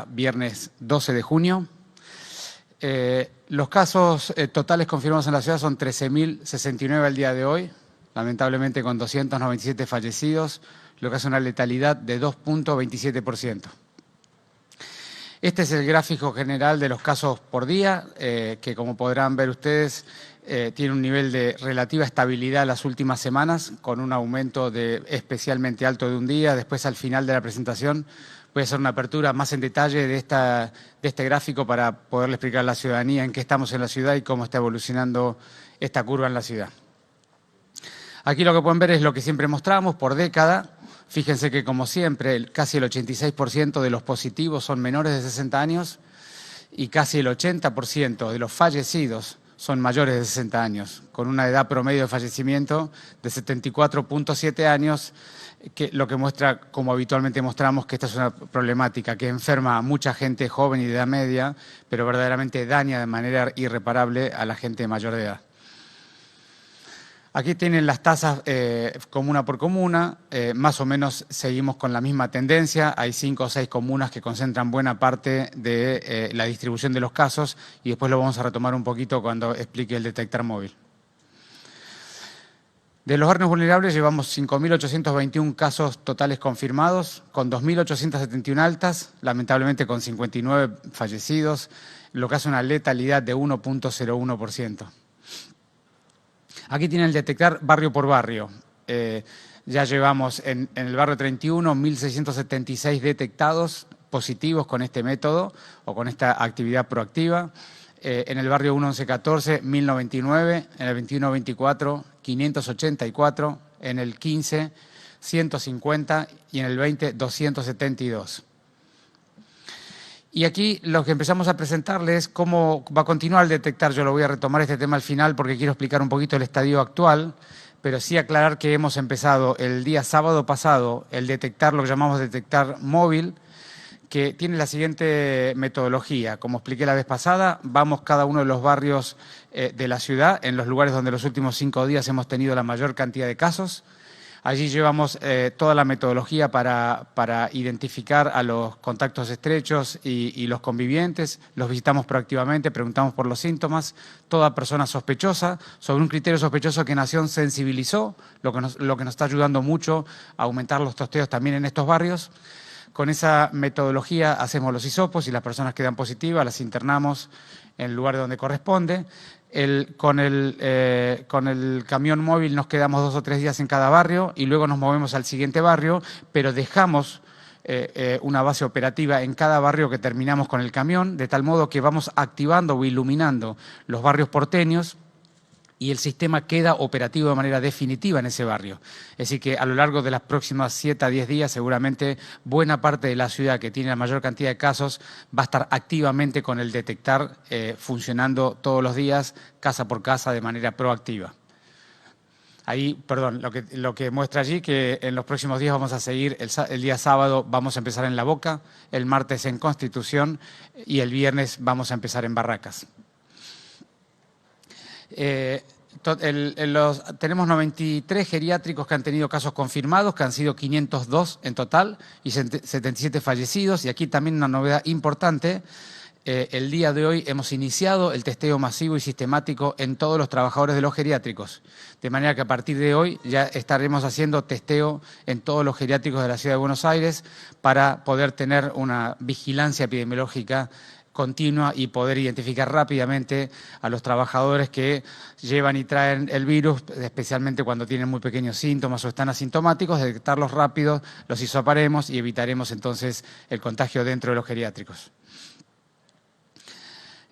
Viernes 12 de junio. Los casos totales confirmados en la ciudad son 13.069 al día de hoy, lamentablemente con 297 fallecidos, lo que hace una letalidad de 2.27%. Este es el gráfico general de los casos por día, que como podrán ver ustedes, tiene un nivel de relativa estabilidad las últimas semanas, con un aumento especialmente alto de un día. Después, al final de la presentación, voy a hacer una apertura más en detalle de este gráfico para poderle explicar a la ciudadanía en qué estamos en la ciudad y cómo está evolucionando esta curva en la ciudad. Aquí lo que pueden ver es lo que siempre mostramos por década. Fíjense que, como siempre, casi el 86% de los positivos son menores de 60 años y casi el 80% de los fallecidos son mayores de 60 años, con una edad promedio de fallecimiento de 74.7 años, que lo que muestra, como habitualmente mostramos, que esta es una problemática que enferma a mucha gente joven y de edad media, pero verdaderamente daña de manera irreparable a la gente mayor de edad. Aquí tienen las tasas comuna por comuna, más o menos seguimos con la misma tendencia. Hay 5 o 6 comunas que concentran buena parte de la distribución de los casos y después lo vamos a retomar un poquito cuando explique el detectar móvil. De los barrios vulnerables llevamos 5.821 casos totales confirmados, con 2.871 altas, lamentablemente con 59 fallecidos, lo que hace una letalidad de 1.01%. Aquí tienen el detectar barrio por barrio. Ya llevamos en el barrio 31 1.676 detectados positivos con este método o con esta actividad proactiva. En el barrio 1114 1.099, en el 21-24 584, en el 15 150 y en el 20 272. Y aquí lo que empezamos a presentarles es cómo va a continuar el detectar. Yo lo voy a retomar este tema al final porque quiero explicar un poquito el estadio actual, pero sí aclarar que hemos empezado el día sábado pasado el detectar, lo que llamamos detectar móvil, que tiene la siguiente metodología. Como expliqué la vez pasada, vamos cada uno de los barrios de la ciudad, en los lugares donde los últimos 5 días hemos tenido la mayor cantidad de casos. Allí llevamos toda la metodología para identificar a los contactos estrechos y los convivientes, los visitamos proactivamente, preguntamos por los síntomas, toda persona sospechosa, sobre un criterio sospechoso que Nación sensibilizó, lo que nos está ayudando mucho a aumentar los testeos también en estos barrios. Con esa metodología hacemos los hisopos y las personas quedan positivas, las internamos en el lugar donde corresponde. Con el camión móvil nos quedamos 2 o 3 días en cada barrio y luego nos movemos al siguiente barrio, pero dejamos una base operativa en cada barrio que terminamos con el camión, de tal modo que vamos activando o iluminando los barrios porteños y el sistema queda operativo de manera definitiva en ese barrio. Es decir, que a lo largo de las próximas 7 a 10 días, seguramente buena parte de la ciudad que tiene la mayor cantidad de casos va a estar activamente con el detectar funcionando todos los días, casa por casa, de manera proactiva. Ahí, perdón, lo que muestra allí que en los próximos días vamos a seguir, el día sábado vamos a empezar en La Boca, el martes en Constitución y el viernes vamos a empezar en Barracas. Tenemos 93 geriátricos que han tenido casos confirmados, que han sido 502 en total y 77 fallecidos. Y aquí también una novedad importante. El día de hoy hemos iniciado el testeo masivo y sistemático en todos los trabajadores de los geriátricos. De manera que a partir de hoy ya estaremos haciendo testeo en todos los geriátricos de la Ciudad de Buenos Aires para poder tener una vigilancia epidemiológica continua y poder identificar rápidamente a los trabajadores que llevan y traen el virus, especialmente cuando tienen muy pequeños síntomas o están asintomáticos, detectarlos rápido, los hisoparemos y evitaremos entonces el contagio dentro de los geriátricos.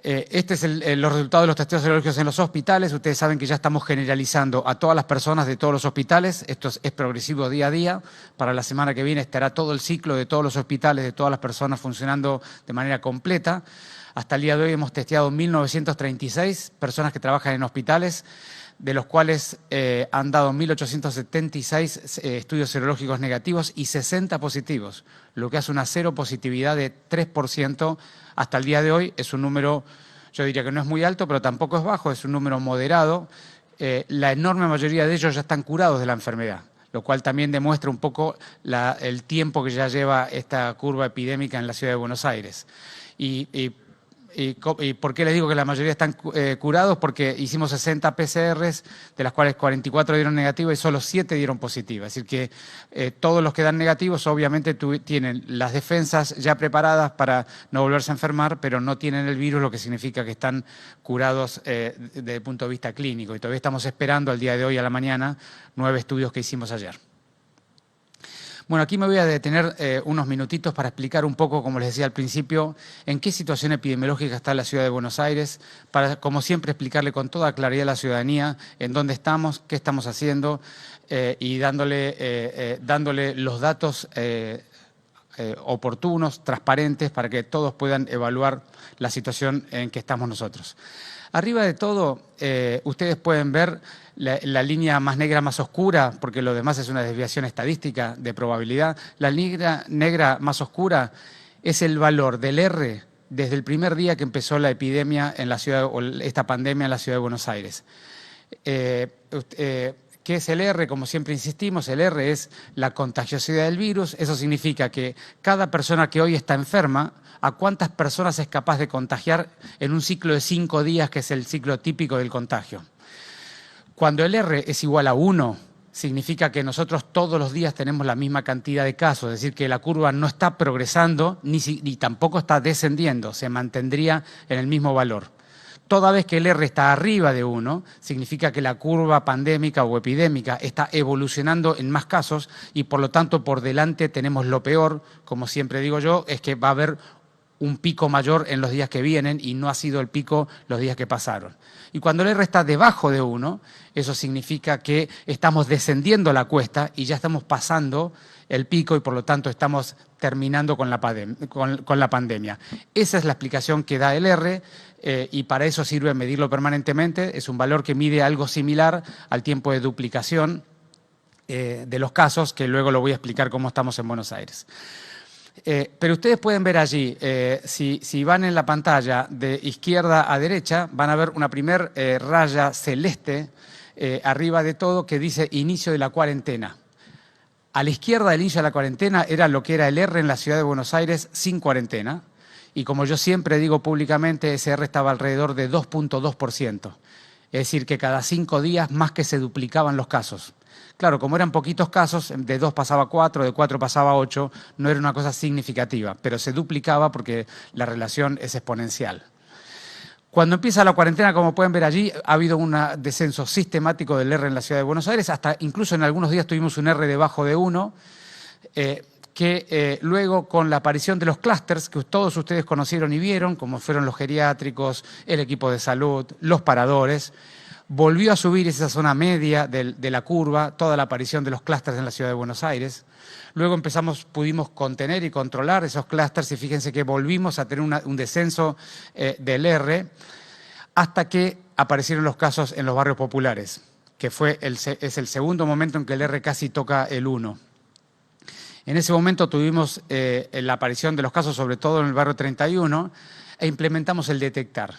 Este es los resultados de los testeos serológicos en los hospitales. Ustedes saben que ya estamos generalizando a todas las personas de todos los hospitales. Esto es progresivo día a día. Para la semana que viene estará todo el ciclo de todos los hospitales, de todas las personas funcionando de manera completa. Hasta el día de hoy hemos testeado 1.936 personas que trabajan en hospitales, de los cuales han dado 1.876 estudios serológicos negativos y 60 positivos, lo que hace una cero positividad de 3% hasta el día de hoy. Es un número, yo diría que no es muy alto, pero tampoco es bajo, es un número moderado. La enorme mayoría de ellos ya están curados de la enfermedad. lo cual también demuestra un poco el tiempo que ya lleva esta curva epidémica en la ciudad de Buenos Aires. ¿Y por qué les digo que la mayoría están curados? Porque hicimos 60 PCRs, de las cuales 44 dieron negativa y solo 7 dieron positiva. Es decir que todos los que dan negativos obviamente tienen las defensas ya preparadas para no volverse a enfermar, pero no tienen el virus, lo que significa que están curados desde el punto de vista clínico. Y todavía estamos esperando al día de hoy a la mañana 9 estudios que hicimos ayer. Bueno, aquí me voy a detener unos minutitos para explicar un poco, como les decía al principio, en qué situación epidemiológica está la ciudad de Buenos Aires, para, como siempre, explicarle con toda claridad a la ciudadanía en dónde estamos, qué estamos haciendo y dándole los datos oportunos, transparentes, para que todos puedan evaluar la situación en que estamos nosotros. Arriba de todo, ustedes pueden ver la línea más negra, más oscura, porque lo demás es una desviación estadística de probabilidad. La línea negra más oscura es el valor del R desde el primer día que empezó la epidemia en la ciudad, o esta pandemia en la ciudad de Buenos Aires. ¿Qué es el R? Como siempre insistimos, el R es la contagiosidad del virus. Eso significa que cada persona que hoy está enferma, ¿a cuántas personas es capaz de contagiar en un ciclo de 5 días, que es el ciclo típico del contagio? Cuando el R es igual a 1, significa que nosotros todos los días tenemos la misma cantidad de casos, es decir, que la curva no está progresando ni tampoco está descendiendo, se mantendría en el mismo valor. Toda vez que el R está arriba de 1, significa que la curva pandémica o epidémica está evolucionando en más casos y por lo tanto por delante tenemos lo peor, como siempre digo yo, es que va a haber un pico mayor en los días que vienen y no ha sido el pico los días que pasaron. Y cuando el R está debajo de 1, eso significa que estamos descendiendo la cuesta y ya estamos pasando el pico y por lo tanto estamos terminando con la pandemia. Esa es la explicación que da el R y para eso sirve medirlo permanentemente. Es un valor que mide algo similar al tiempo de duplicación de los casos, que luego lo voy a explicar cómo estamos en Buenos Aires. Pero ustedes pueden ver allí, si van en la pantalla de izquierda a derecha, van a ver una primer raya celeste arriba de todo que dice inicio de la cuarentena. A la izquierda del inicio de la cuarentena era lo que era el R en la ciudad de Buenos Aires sin cuarentena. Y como yo siempre digo públicamente, ese R estaba alrededor de 2.2%. Es decir, que cada 5 días más que se duplicaban los casos. Claro, como eran poquitos casos, de 2 pasaba a 4, de 4 pasaba a 8, no era una cosa significativa, pero se duplicaba porque la relación es exponencial. Cuando empieza la cuarentena, como pueden ver allí, ha habido un descenso sistemático del R en la ciudad de Buenos Aires, hasta incluso en algunos días tuvimos un R debajo de 1, que luego con la aparición de los clústeres, que todos ustedes conocieron y vieron, como fueron los geriátricos, el equipo de salud, los paradores, volvió a subir esa zona media de la curva, toda la aparición de los clústeres en la ciudad de Buenos Aires. Luego pudimos contener y controlar esos clústeres y fíjense que volvimos a tener un descenso del R hasta que aparecieron los casos en los barrios populares, que es el segundo momento en que el R casi toca el 1. En ese momento tuvimos la aparición de los casos, sobre todo en el barrio 31, e implementamos el detectar.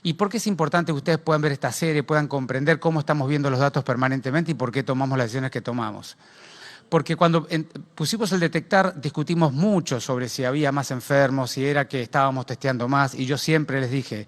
¿Y por qué es importante que ustedes puedan ver esta serie, puedan comprender cómo estamos viendo los datos permanentemente y por qué tomamos las decisiones que tomamos? Porque cuando pusimos el detectar, discutimos mucho sobre si había más enfermos, si era que estábamos testeando más, y yo siempre les dije,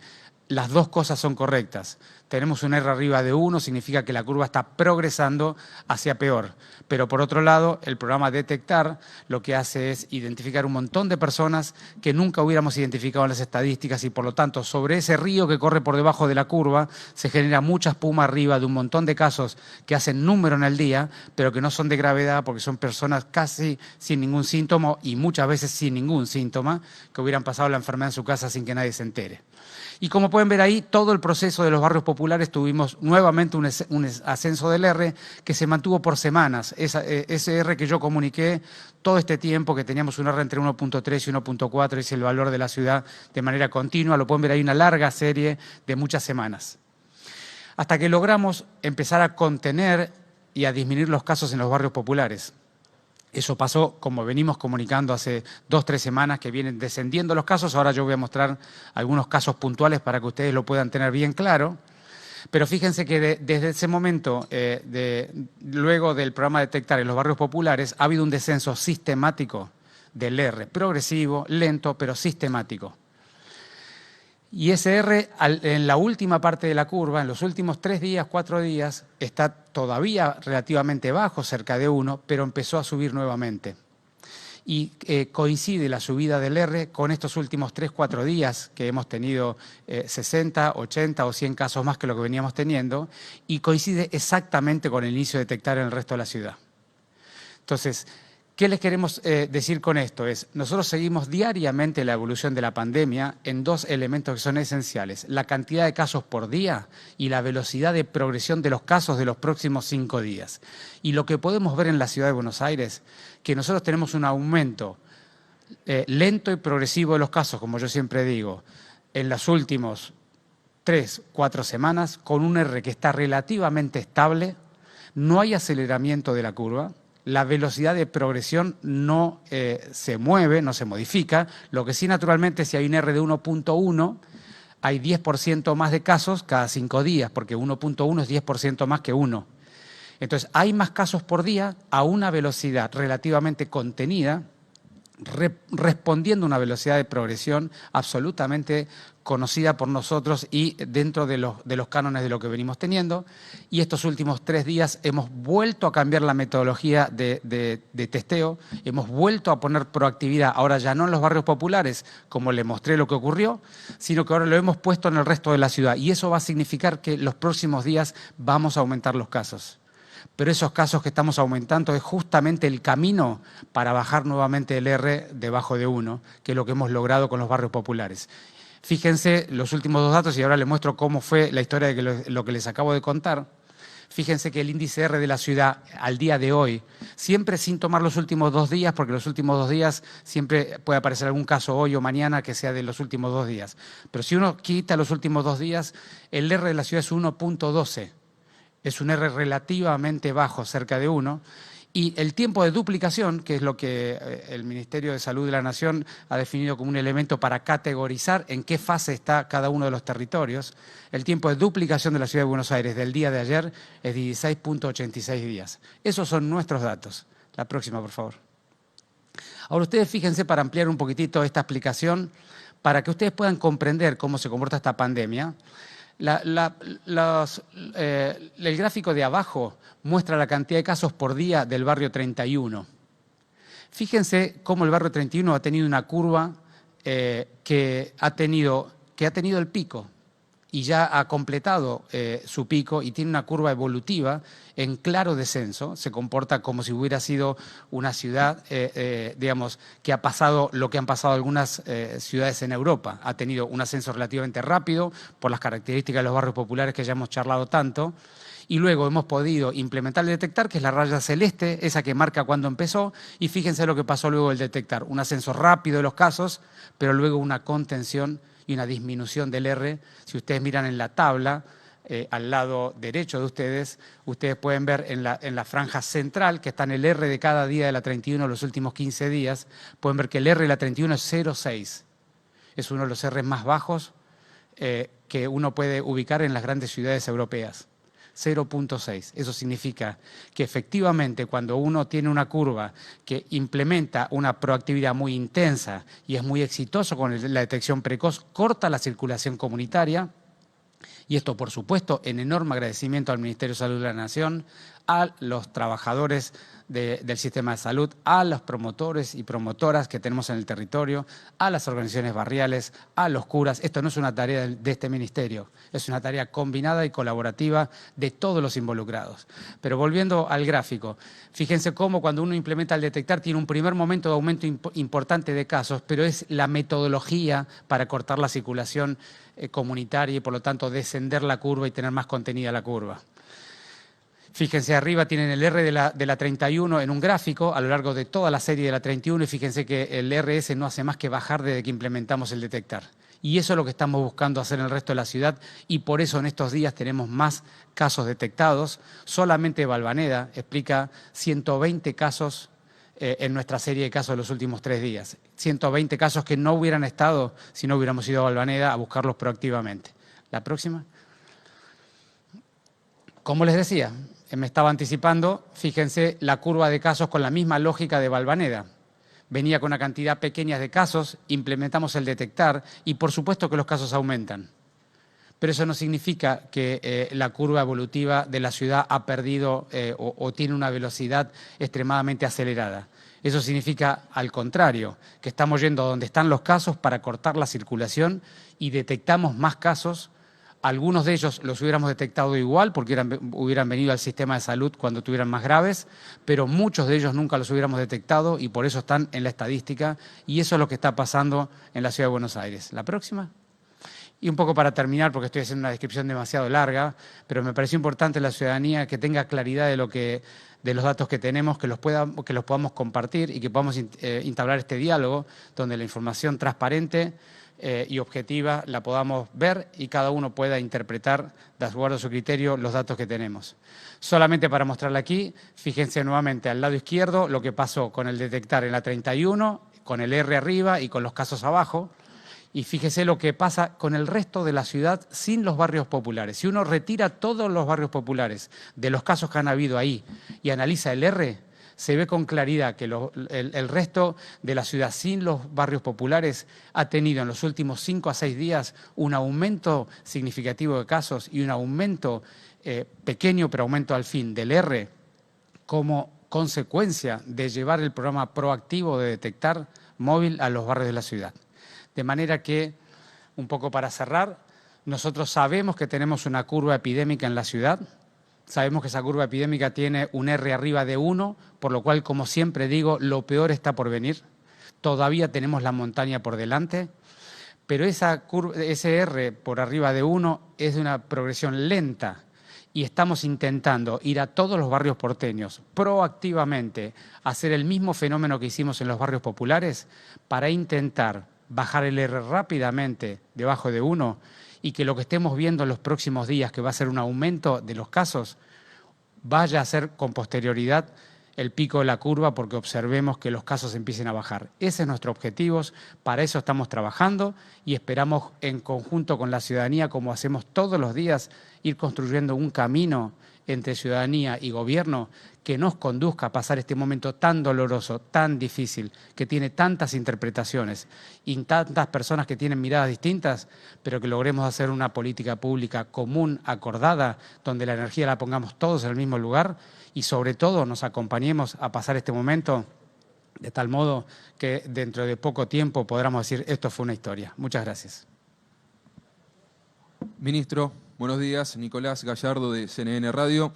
las dos cosas son correctas. Tenemos un R arriba de 1, significa que la curva está progresando hacia peor. Pero por otro lado, el programa Detectar lo que hace es identificar un montón de personas que nunca hubiéramos identificado en las estadísticas y por lo tanto sobre ese río que corre por debajo de la curva se genera mucha espuma arriba de un montón de casos que hacen número en el día, pero que no son de gravedad porque son personas casi sin ningún síntoma y muchas veces sin ningún síntoma que hubieran pasado la enfermedad en su casa sin que nadie se entere. Y como pueden ver ahí, todo el proceso de los barrios populares tuvimos nuevamente un ascenso del R que se mantuvo por semanas. Ese R que yo comuniqué todo este tiempo, que teníamos un R entre 1.3 y 1.4, es el valor de la ciudad de manera continua. Lo pueden ver ahí, una larga serie de muchas semanas. Hasta que logramos empezar a contener y a disminuir los casos en los barrios populares. Eso pasó, como venimos comunicando hace 2 o 3 semanas, que vienen descendiendo los casos. Ahora yo voy a mostrar algunos casos puntuales para que ustedes lo puedan tener bien claro. Pero fíjense que desde ese momento, luego del programa Detectar en los barrios populares, ha habido un descenso sistemático del R, progresivo, lento, pero sistemático. Y ese R, en la última parte de la curva, en los últimos 3 días, 4 días, está todavía relativamente bajo, cerca de 1, pero empezó a subir nuevamente. Y coincide la subida del R con estos últimos 3, 4 días que hemos tenido 60, 80 o 100 casos más que lo que veníamos teniendo, y coincide exactamente con el inicio de Detectar en el resto de la ciudad. Entonces, ¿qué les queremos decir con esto? Nosotros seguimos diariamente la evolución de la pandemia en 2 elementos que son esenciales: la cantidad de casos por día y la velocidad de progresión de los casos de los próximos 5 días. Y lo que podemos ver en la ciudad de Buenos Aires, que nosotros tenemos un aumento lento y progresivo de los casos, como yo siempre digo, en las últimas 3, 4 semanas, con un R que está relativamente estable, no hay aceleramiento de la curva. La velocidad de progresión no se mueve, no se modifica. Lo que sí, naturalmente, si hay un R de 1.1, hay 10% más de casos cada 5 días, porque 1.1 es 10% más que 1. Entonces, hay más casos por día a una velocidad relativamente contenida, respondiendo a una velocidad de progresión absolutamente conocida por nosotros y dentro de los cánones de lo que venimos teniendo. Y estos últimos 3 días hemos vuelto a cambiar la metodología de testeo, hemos vuelto a poner proactividad, ahora ya no en los barrios populares, como les mostré lo que ocurrió, sino que ahora lo hemos puesto en el resto de la ciudad. Y eso va a significar que los próximos días vamos a aumentar los casos. Pero esos casos que estamos aumentando es justamente el camino para bajar nuevamente el R debajo de 1, que es lo que hemos logrado con los barrios populares. Fíjense los últimos 2 datos y ahora les muestro cómo fue la historia de lo que les acabo de contar. Fíjense que el índice R de la ciudad al día de hoy, siempre sin tomar los últimos 2 días, porque los últimos 2 días siempre puede aparecer algún caso hoy o mañana que sea de los últimos 2 días. Pero si uno quita los últimos 2 días, el R de la ciudad es 1.12. Es un R relativamente bajo, cerca de 1, y el tiempo de duplicación, que es lo que el Ministerio de Salud de la Nación ha definido como un elemento para categorizar en qué fase está cada uno de los territorios, el tiempo de duplicación de la Ciudad de Buenos Aires del día de ayer es 16.86 días. Esos son nuestros datos. La próxima, por favor. Ahora ustedes fíjense, para ampliar un poquitito esta explicación, para que ustedes puedan comprender cómo se comporta esta pandemia. El gráfico de abajo muestra la cantidad de casos por día del barrio 31. Fíjense cómo el barrio 31 ha tenido una curva que ha tenido el pico y ya ha completado su pico y tiene una curva evolutiva en claro descenso. Se comporta como si hubiera sido una ciudad, digamos, que ha pasado lo que han pasado algunas ciudades en Europa. Ha tenido un ascenso relativamente rápido por las características de los barrios populares que ya hemos charlado tanto. Y luego hemos podido implementar el Detectar, que es la raya celeste, esa que marca cuándo empezó. Y fíjense lo que pasó luego del Detectar. Un ascenso rápido de los casos, pero luego una contención y una disminución del R. Si ustedes miran en la tabla, al lado derecho de ustedes pueden ver en la franja central, que está en el R de cada día de la 31 los últimos 15 días, pueden ver que el R de la 31 es 0,6. Es uno de los R más bajos que uno puede ubicar en las grandes ciudades europeas. 0.6. Eso significa que efectivamente cuando uno tiene una curva que implementa una proactividad muy intensa y es muy exitoso con la detección precoz, corta la circulación comunitaria. Y esto, por supuesto, en enorme agradecimiento al Ministerio de Salud de la Nación, a los trabajadores del sistema de salud, a los promotores y promotoras que tenemos en el territorio, a las organizaciones barriales, a los curas. Esto no es una tarea de este ministerio, es una tarea combinada y colaborativa de todos los involucrados. Pero volviendo al gráfico, fíjense cómo cuando uno implementa el Detectar tiene un primer momento de aumento importante de casos, pero es la metodología para cortar la circulación comunitaria y por lo tanto descender la curva y tener más contenida la curva. Fíjense, arriba tienen el R de la 31 en un gráfico a lo largo de toda la serie de la 31 y fíjense que el RS no hace más que bajar desde que implementamos el Detectar. Y eso es lo que estamos buscando hacer en el resto de la ciudad y por eso en estos días tenemos más casos detectados. Solamente Valvaneda explica 120 casos en nuestra serie de casos de los últimos 3 días. 120 casos que no hubieran estado si no hubiéramos ido a Valvaneda a buscarlos proactivamente. La próxima. Como les decía, me estaba anticipando, fíjense la curva de casos con la misma lógica de Valvaneda. Venía con una cantidad pequeña de casos, implementamos el detectar y por supuesto que los casos aumentan. Pero eso no significa que la curva evolutiva de la ciudad ha perdido o tiene una velocidad extremadamente acelerada. Eso significa, al contrario, que estamos yendo a donde están los casos para cortar la circulación y detectamos más casos. Algunos de ellos los hubiéramos detectado igual porque hubieran venido al sistema de salud cuando tuvieran más graves, pero muchos de ellos nunca los hubiéramos detectado y por eso están en la estadística y eso es lo que está pasando en la Ciudad de Buenos Aires. ¿La próxima? Y un poco para terminar, porque estoy haciendo una descripción demasiado larga, pero me pareció importante la ciudadanía que tenga claridad de los datos que tenemos, que los podamos compartir y que podamos entablar este diálogo donde la información transparente y objetiva la podamos ver y cada uno pueda interpretar de acuerdo a su criterio los datos que tenemos. Solamente para mostrarle aquí, fíjense nuevamente al lado izquierdo lo que pasó con el detectar en la 31, con el R arriba y con los casos abajo. Y fíjese lo que pasa con el resto de la ciudad sin los barrios populares. Si uno retira todos los barrios populares de los casos que han habido ahí y analiza el R, se ve con claridad que el resto de la ciudad sin los barrios populares ha tenido en los últimos 5 a 6 días un aumento significativo de casos y un aumento pequeño, pero aumento al fin del R como consecuencia de llevar el programa proactivo de detectar móvil a los barrios de la ciudad. De manera que, un poco para cerrar, nosotros sabemos que tenemos una curva epidémica en la ciudad, sabemos que esa curva epidémica tiene un R arriba de 1, por lo cual, como siempre digo, lo peor está por venir. Todavía tenemos la montaña por delante, pero ese R por arriba de 1 es de una progresión lenta y estamos intentando ir a todos los barrios porteños proactivamente a hacer el mismo fenómeno que hicimos en los barrios populares para intentar bajar el R rápidamente debajo de 1 y que lo que estemos viendo en los próximos días, que va a ser un aumento de los casos, vaya a ser con posterioridad el pico de la curva porque observemos que los casos empiecen a bajar. Ese es nuestro objetivo, para eso estamos trabajando y esperamos en conjunto con la ciudadanía, como hacemos todos los días, ir construyendo un camino entre ciudadanía y gobierno que nos conduzca a pasar este momento tan doloroso, tan difícil, que tiene tantas interpretaciones y tantas personas que tienen miradas distintas, pero que logremos hacer una política pública común, acordada, donde la energía la pongamos todos en el mismo lugar y sobre todo nos acompañemos a pasar este momento de tal modo que dentro de poco tiempo podamos decir esto fue una historia. Muchas gracias. Ministro, buenos días. Nicolás Gallardo de CNN Radio.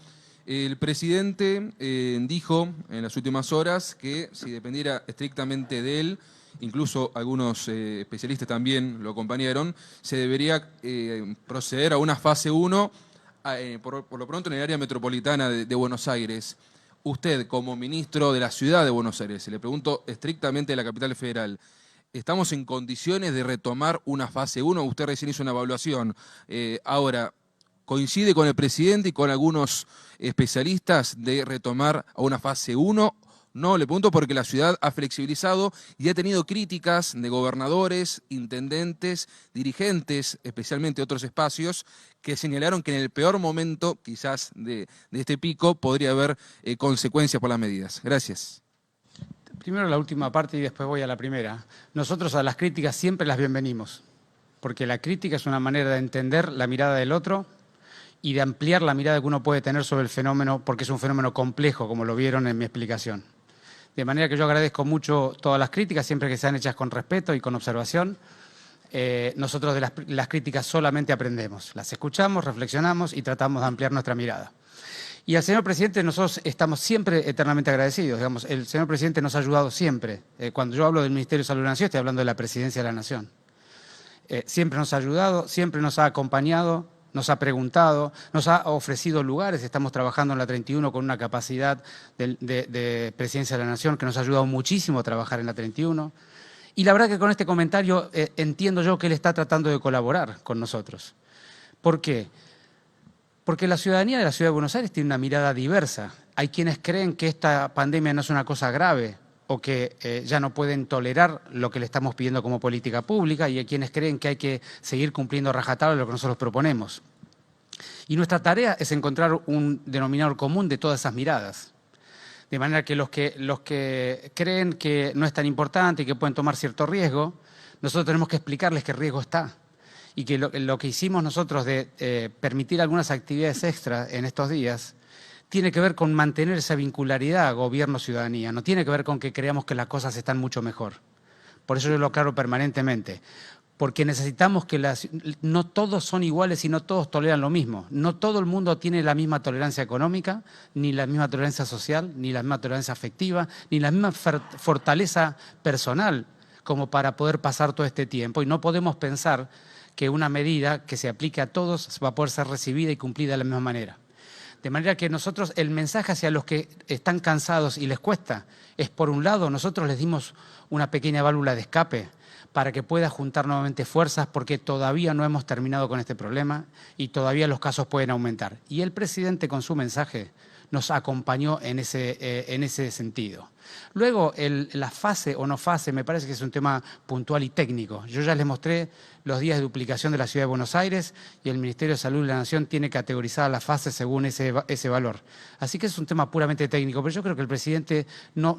El presidente dijo en las últimas horas que si dependiera estrictamente de él, incluso algunos especialistas también lo acompañaron, se debería proceder a una fase 1 por lo pronto en el área metropolitana de Buenos Aires. Usted, como ministro de la ciudad de Buenos Aires, se le pregunto estrictamente de la capital federal, ¿estamos en condiciones de retomar una fase 1? Usted recién hizo una evaluación. Ahora, ¿coincide con el presidente y con algunos especialistas de retomar a una fase 1? No, le pregunto porque la ciudad ha flexibilizado y ha tenido críticas de gobernadores, intendentes, dirigentes, especialmente otros espacios, que señalaron que en el peor momento, quizás, de este pico, podría haber consecuencias por las medidas. Gracias. Primero la última parte y después voy a la primera. Nosotros a las críticas siempre las bienvenimos, porque la crítica es una manera de entender la mirada del otro y de ampliar la mirada que uno puede tener sobre el fenómeno, porque es un fenómeno complejo, como lo vieron en mi explicación. De manera que yo agradezco mucho todas las críticas, siempre que sean hechas con respeto y con observación. Nosotros de las críticas solamente aprendemos, las escuchamos, reflexionamos y tratamos de ampliar nuestra mirada. Y al señor presidente nosotros estamos siempre eternamente agradecidos. Digamos, el señor presidente nos ha ayudado siempre. Cuando yo hablo del Ministerio de Salud de la Nación, estoy hablando de la Presidencia de la Nación. Siempre nos ha ayudado, siempre nos ha acompañado, nos ha preguntado, nos ha ofrecido lugares. Estamos trabajando en la 31 con una capacidad de Presidencia de la Nación que nos ha ayudado muchísimo a trabajar en la 31. Y la verdad que con este comentario entiendo yo que él está tratando de colaborar con nosotros. ¿Por qué? Porque la ciudadanía de la Ciudad de Buenos Aires tiene una mirada diversa. Hay quienes creen que esta pandemia no es una cosa grave o que ya no pueden tolerar lo que le estamos pidiendo como política pública y hay quienes creen que hay que seguir cumpliendo a rajatabla lo que nosotros proponemos. Y nuestra tarea es encontrar un denominador común de todas esas miradas. De manera que los que creen que no es tan importante y que pueden tomar cierto riesgo, nosotros tenemos que explicarles que el riesgo está. Y que lo que hicimos nosotros de permitir algunas actividades extras en estos días tiene que ver con mantener esa vincularidad gobierno-ciudadanía, no tiene que ver con que creamos que las cosas están mucho mejor. Por eso yo lo aclaro permanentemente. Porque necesitamos que no todos son iguales y no todos toleran lo mismo. No todo el mundo tiene la misma tolerancia económica, ni la misma tolerancia social, ni la misma tolerancia afectiva, ni la misma fortaleza personal como para poder pasar todo este tiempo. Y no podemos pensar que una medida que se aplique a todos va a poder ser recibida y cumplida de la misma manera. De manera que nosotros, el mensaje hacia los que están cansados y les cuesta, es por un lado, nosotros les dimos una pequeña válvula de escape para que pueda juntar nuevamente fuerzas, porque todavía no hemos terminado con este problema y todavía los casos pueden aumentar. Y el presidente, con su mensaje, nos acompañó en ese sentido. Luego, la fase o no fase me parece que es un tema puntual y técnico. Yo ya les mostré los días de duplicación de la Ciudad de Buenos Aires y el Ministerio de Salud de la Nación tiene categorizada la fase según ese valor. Así que es un tema puramente técnico, pero yo creo que el presidente no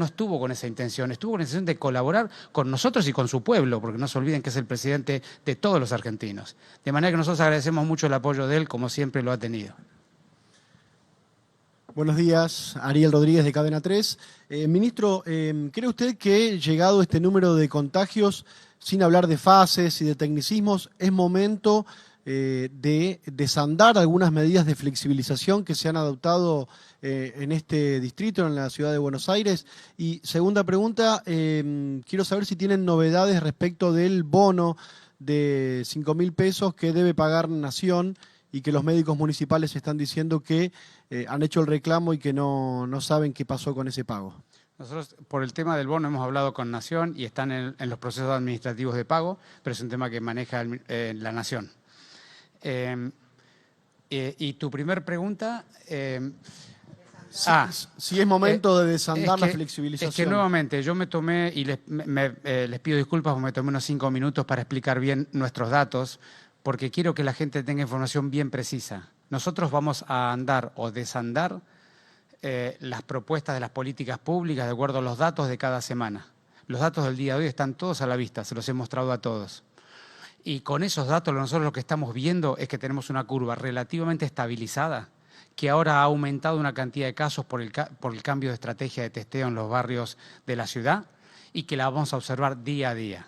estuvo con esa intención, estuvo con la intención de colaborar con nosotros y con su pueblo, porque no se olviden que es el presidente de todos los argentinos. De manera que nosotros agradecemos mucho el apoyo de él, como siempre lo ha tenido. Buenos días, Ariel Rodríguez de Cadena 3. Ministro, ¿cree usted que llegado este número de contagios, sin hablar de fases y de tecnicismos, es momento de desandar algunas medidas de flexibilización que se han adoptado en este distrito, en la ciudad de Buenos Aires? Y segunda pregunta, quiero saber si tienen novedades respecto del bono de 5.000 pesos que debe pagar Nación y que los médicos municipales están diciendo que han hecho el reclamo y que no saben qué pasó con ese pago. Nosotros, por el tema del bono, hemos hablado con Nación y están en los procesos administrativos de pago, pero es un tema que maneja la Nación. Y tu primer pregunta... si es momento de desandar la flexibilización. Es que nuevamente yo me tomé, y les pido disculpas porque me tomé unos 5 minutos para explicar bien nuestros datos, porque quiero que la gente tenga información bien precisa. Nosotros vamos a andar o desandar las propuestas de las políticas públicas de acuerdo a los datos de cada semana. Los datos del día de hoy están todos a la vista, se los he mostrado a todos. Y con esos datos nosotros lo que estamos viendo es que tenemos una curva relativamente estabilizada, que ahora ha aumentado una cantidad de casos por el cambio de estrategia de testeo en los barrios de la ciudad y que la vamos a observar día a día.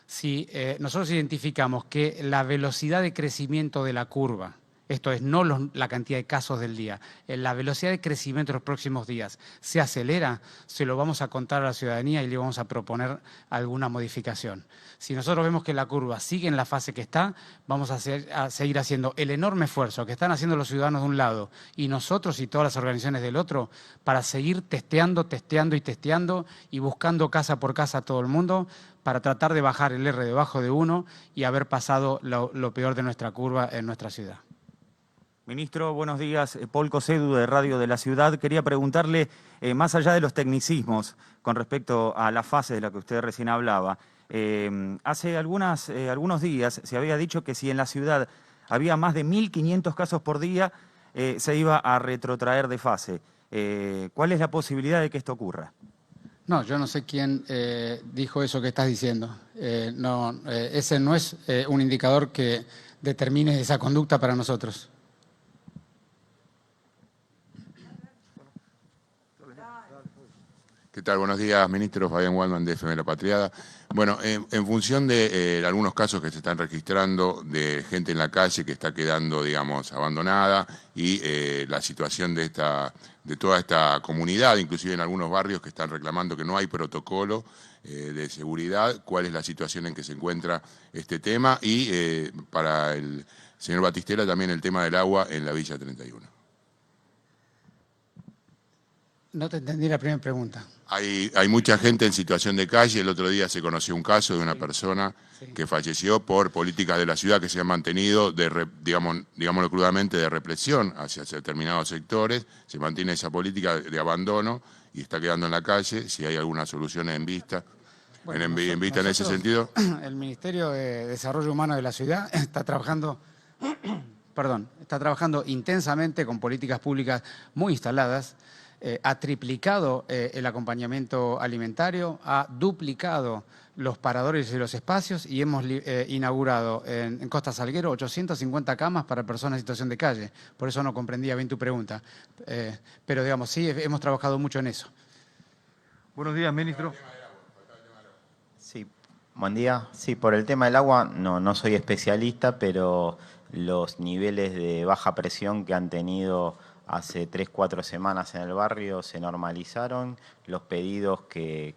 Si nosotros identificamos que la velocidad de crecimiento de la curva, esto es no la cantidad de casos del día, la velocidad de crecimiento de los próximos días se acelera, se lo vamos a contar a la ciudadanía y le vamos a proponer alguna modificación. Si nosotros vemos que la curva sigue en la fase que está, vamos a seguir haciendo el enorme esfuerzo que están haciendo los ciudadanos de un lado y nosotros y todas las organizaciones del otro para seguir testeando y buscando casa por casa a todo el mundo para tratar de bajar el R debajo de 1 y haber pasado lo peor de nuestra curva en nuestra ciudad. Ministro, buenos días. Paul Cosedu, de Radio de la Ciudad. Quería preguntarle, más allá de los tecnicismos con respecto a la fase de la que usted recién hablaba, hace algunos días se había dicho que si en la ciudad había más de 1.500 casos por día, se iba a retrotraer de fase. ¿Cuál es la posibilidad de que esto ocurra? No, yo no sé quién dijo eso que estás diciendo. Ese no es un indicador que determine esa conducta para nosotros. ¿Qué tal? Buenos días, ministro. Fabián Waldman, de FM La Patriada. Bueno, en función de algunos casos que se están registrando de gente en la calle que está quedando, digamos, abandonada y la situación de toda esta comunidad, inclusive en algunos barrios que están reclamando que no hay protocolo de seguridad, ¿cuál es la situación en que se encuentra este tema? Y para el señor Batistela también el tema del agua en la Villa 31. No te entendí la primera pregunta. Hay mucha gente en situación de calle. El otro día se conoció un caso de una persona que falleció por políticas de la ciudad que se han mantenido, digámoslo crudamente, de represión hacia determinados sectores. Se mantiene esa política de abandono y está quedando en la calle. Si hay alguna solución en vista, bueno, en vista en ese sentido. El Ministerio de Desarrollo Humano de la ciudad está trabajando está trabajando intensamente con políticas públicas muy instaladas, ha triplicado el acompañamiento alimentario, ha duplicado los paradores y los espacios y hemos inaugurado en Costa Salguero 850 camas para personas en situación de calle. Por eso no comprendía bien tu pregunta. Pero digamos, sí, hemos trabajado mucho en eso. Buenos días, ministro. Sí, buen día. Sí, por el tema del agua no soy especialista, pero los niveles de baja presión que han tenido hace 3-4 semanas en el barrio se normalizaron. Los pedidos que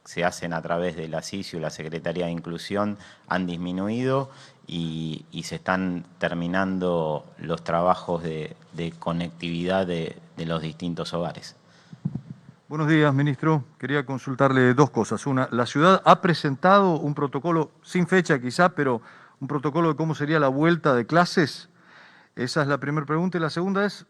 se hacen a través de la SISU, la Secretaría de Inclusión, han disminuido y se están terminando los trabajos de conectividad de los distintos hogares. Buenos días, ministro. Quería consultarle dos cosas. Una, la ciudad ha presentado un protocolo, sin fecha quizá, pero un protocolo de cómo sería la vuelta de clases. Esa es la primera pregunta. Y la segunda es,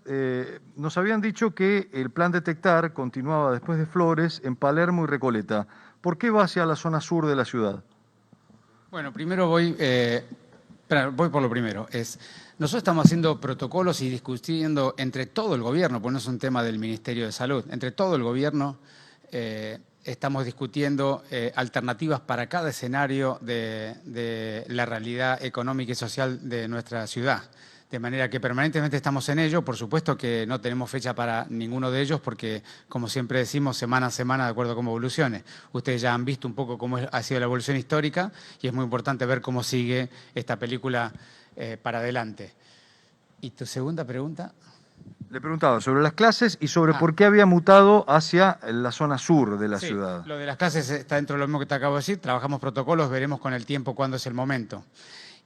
nos habían dicho que el plan Detectar continuaba después de Flores en Palermo y Recoleta. ¿Por qué va hacia la zona sur de la ciudad? Bueno, primero voy por lo primero. Nosotros estamos haciendo protocolos y discutiendo entre todo el gobierno, porque no es un tema del Ministerio de Salud, entre todo el gobierno estamos discutiendo alternativas para cada escenario de la realidad económica y social de nuestra ciudad. De manera que permanentemente estamos en ello. Por supuesto que no tenemos fecha para ninguno de ellos porque, como siempre decimos, semana a semana de acuerdo a cómo evolucione. Ustedes ya han visto un poco cómo ha sido la evolución histórica y es muy importante ver cómo sigue esta película para adelante. ¿Y tu segunda pregunta? Le preguntaba sobre las clases y sobre por qué había mutado hacia la zona sur de la Sí, ciudad. Lo de las clases está dentro de lo mismo que te acabo de decir. Trabajamos protocolos, veremos con el tiempo cuándo es el momento.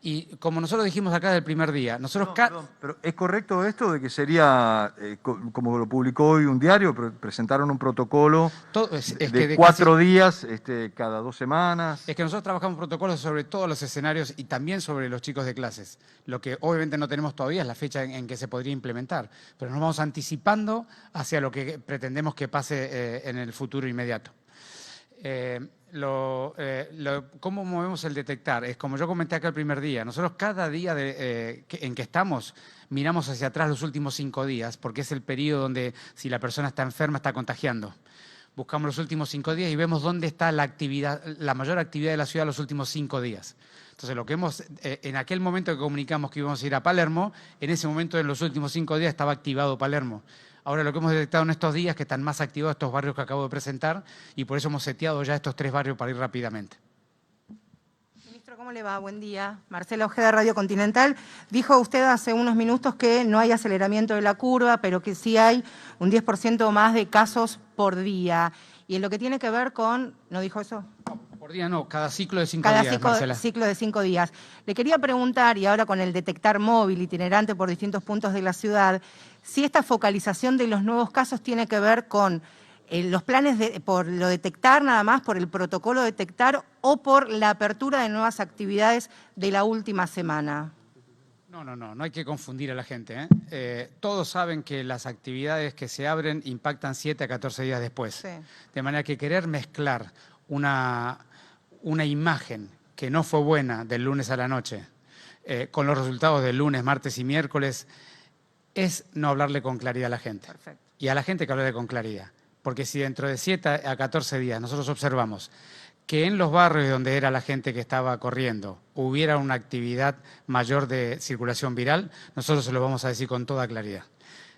Y como nosotros dijimos acá del primer día, nosotros... Perdón, pero ¿es correcto esto de que sería, como lo publicó hoy un diario, presentaron un protocolo de 4 días cada 2 semanas? Es que nosotros trabajamos protocolos sobre todos los escenarios y también sobre los chicos de clases. Lo que obviamente no tenemos todavía es la fecha en que se podría implementar, pero nos vamos anticipando hacia lo que pretendemos que pase en el futuro inmediato. ¿Cómo movemos el detectar? Es como yo comenté acá el primer día. Nosotros cada día en que estamos miramos hacia atrás los últimos 5 días porque es el periodo donde si la persona está enferma está contagiando. Buscamos los últimos 5 días y vemos dónde está la mayor actividad de la ciudad los últimos 5 días. Entonces, lo que en aquel momento que comunicamos que íbamos a ir a Palermo, en ese momento en los últimos 5 días estaba activado Palermo. Ahora lo que hemos detectado en estos días es que están más activados estos barrios que acabo de presentar y por eso hemos seteado ya estos 3 barrios para ir rápidamente. Ministro, ¿cómo le va? Buen día. Marcela Ojeda, Radio Continental. Dijo usted hace unos minutos que no hay aceleramiento de la curva, pero que sí hay un 10% más de casos por día. Y en lo que tiene que ver con... ¿No dijo eso? No, por día no, cada ciclo de 5 días, Marcela. Cada ciclo de 5 días. Le quería preguntar, y ahora con el detectar móvil itinerante por distintos puntos de la ciudad, si esta focalización de los nuevos casos tiene que ver con los planes por lo detectar nada más, por el protocolo detectar o por la apertura de nuevas actividades de la última semana. No hay que confundir a la gente. Todos saben que las actividades que se abren impactan 7 a 14 días después. Sí. De manera que querer mezclar una imagen que no fue buena del lunes a la noche con los resultados del lunes, martes y miércoles es no hablarle con claridad a la gente. Perfecto. Y a la gente hay que hablarle con claridad. Porque si dentro de 7 a 14 días nosotros observamos que en los barrios donde era la gente que estaba corriendo hubiera una actividad mayor de circulación viral, nosotros se lo vamos a decir con toda claridad.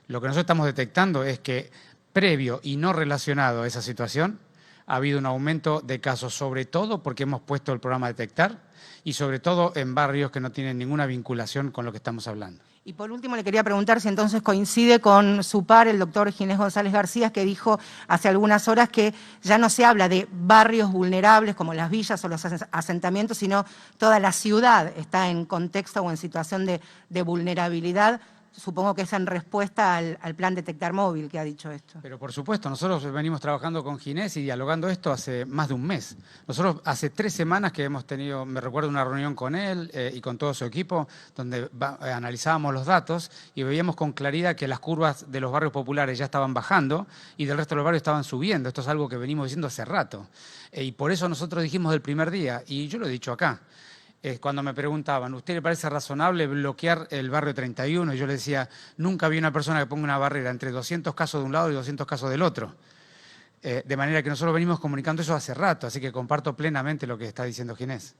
Lo que nosotros estamos detectando es que previo y no relacionado a esa situación ha habido un aumento de casos, sobre todo porque hemos puesto el programa Detectar y sobre todo en barrios que no tienen ninguna vinculación con lo que estamos hablando. Y por último le quería preguntar si entonces coincide con su par, el doctor Ginés González García, que dijo hace algunas horas que ya no se habla de barrios vulnerables como las villas o los asentamientos, sino toda la ciudad está en contexto o en situación de vulnerabilidad. Supongo que es en respuesta al plan Detectar Móvil que ha dicho esto. Pero por supuesto, nosotros venimos trabajando con Ginés y dialogando esto hace más de un mes. Nosotros hace 3 semanas que hemos tenido, me recuerdo, una reunión con él y con todo su equipo, donde analizábamos los datos y veíamos con claridad que las curvas de los barrios populares ya estaban bajando y del resto de los barrios estaban subiendo. Esto es algo que venimos diciendo hace rato. Y por eso nosotros dijimos del primer día, y yo lo he dicho acá, Cuando me preguntaban, ¿usted le parece razonable bloquear el barrio 31? Y yo le decía, nunca vi una persona que ponga una barrera entre 200 casos de un lado y 200 casos del otro. De manera que nosotros venimos comunicando eso hace rato, así que comparto plenamente lo que está diciendo Ginés.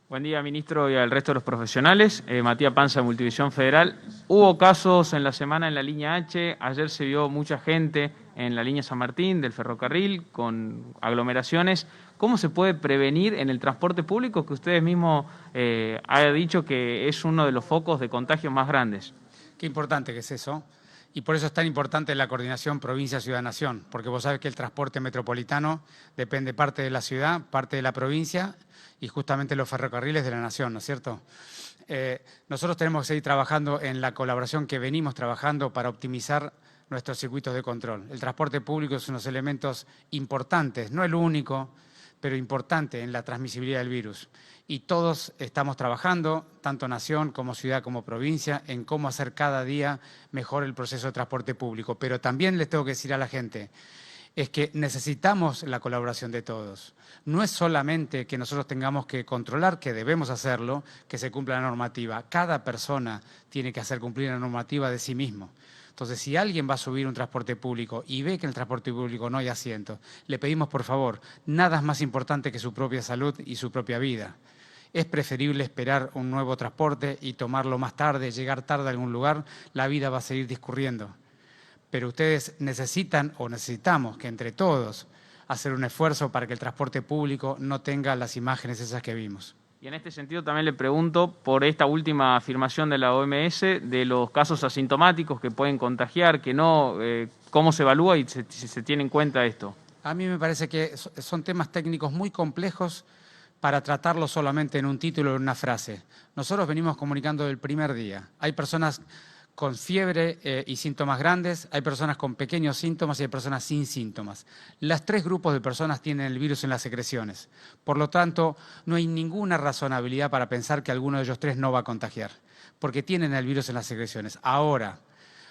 Buen día, ministro, y al resto de los profesionales. Matías Panza, de Multivisión Federal. Hubo casos en la semana en la línea H. Ayer se vio mucha gente en la línea San Martín del ferrocarril con aglomeraciones. ¿Cómo se puede prevenir en el transporte público, que ustedes mismos han dicho que es uno de los focos de contagios más grandes? Qué importante que es eso. Y por eso es tan importante la coordinación provincia-ciudad-nación, porque vos sabés que el transporte metropolitano depende parte de la ciudad, parte de la provincia y justamente los ferrocarriles de la nación, ¿no es cierto? Nosotros tenemos que seguir trabajando en la colaboración que venimos trabajando para optimizar nuestros circuitos de control. El transporte público es uno de los elementos importantes, no el único, pero importante en la transmisibilidad del virus. Y todos estamos trabajando, tanto nación como ciudad como provincia, en cómo hacer cada día mejor el proceso de transporte público. Pero también les tengo que decir a la gente, es que necesitamos la colaboración de todos. No es solamente que nosotros tengamos que controlar, que debemos hacerlo, que se cumpla la normativa. Cada persona tiene que hacer cumplir la normativa de sí mismo. Entonces, si alguien va a subir un transporte público y ve que en el transporte público no hay asiento, le pedimos, por favor, nada es más importante que su propia salud y su propia vida. Es preferible esperar un nuevo transporte y tomarlo más tarde, llegar tarde a algún lugar, la vida va a seguir discurriendo. Pero ustedes necesitan o necesitamos que entre todos hacer un esfuerzo para que el transporte público no tenga las imágenes esas que vimos. Y en este sentido también le pregunto por esta última afirmación de la OMS de los casos asintomáticos que pueden contagiar, que no, ¿cómo se evalúa y si se tiene en cuenta esto? A mí me parece que son temas técnicos muy complejos para tratarlo solamente en un título o en una frase. Nosotros venimos comunicando del primer día. Hay personas con fiebre y síntomas grandes, hay personas con pequeños síntomas y hay personas sin síntomas. Los tres grupos de personas tienen el virus en las secreciones. Por lo tanto, no hay ninguna razonabilidad para pensar que alguno de ellos tres no va a contagiar, porque tienen el virus en las secreciones. Ahora,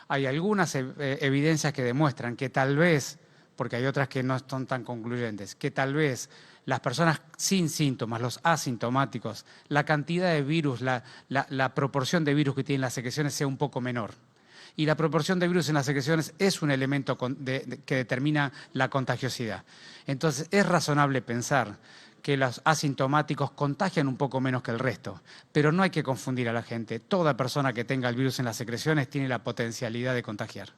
hay algunas evidencias que demuestran que tal vez, porque hay otras que no son tan concluyentes, que tal vez las personas sin síntomas, los asintomáticos, la cantidad de virus, la proporción de virus que tienen las secreciones sea un poco menor. Y la proporción de virus en las secreciones es un elemento que determina la contagiosidad. Entonces, es razonable pensar que los asintomáticos contagian un poco menos que el resto, pero no hay que confundir a la gente. Toda persona que tenga el virus en las secreciones tiene la potencialidad de contagiar.